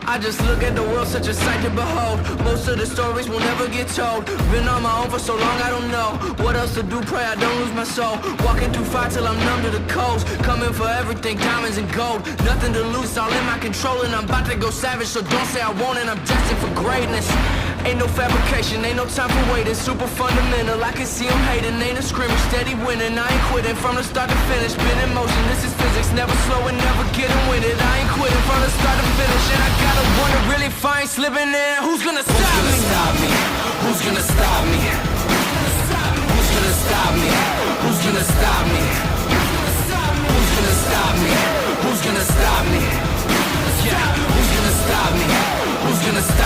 I just look at the world, such a sight to behold. Most of the stories will never get told. Been on my own for so long, I don't know what else to do, pray I don't lose my soul. Walking through fire till I'm numb to the coast. Coming for everything, diamonds and gold. Nothing to lose, all in my control. And I'm about to go savage, so don't say I won't. And I'm destined for greatness. Ain't no fabrication, ain't no time for waiting. Super fundamental, I can see them hating. Ain't a scrimmage, steady winning. I ain't quitting from the start to finish. Been in motion, this is physics. Never slowing, never getting with it. I ain't quitting from the start to finish. And I gotta wonder, really fine slipping in. Who's gonna stop me? Who's gonna stop me? Who's gonna stop me? Who's gonna stop me? Who's gonna stop me? Who's gonna stop me? Yeah, who's gonna stop me? Who's gonna stop me?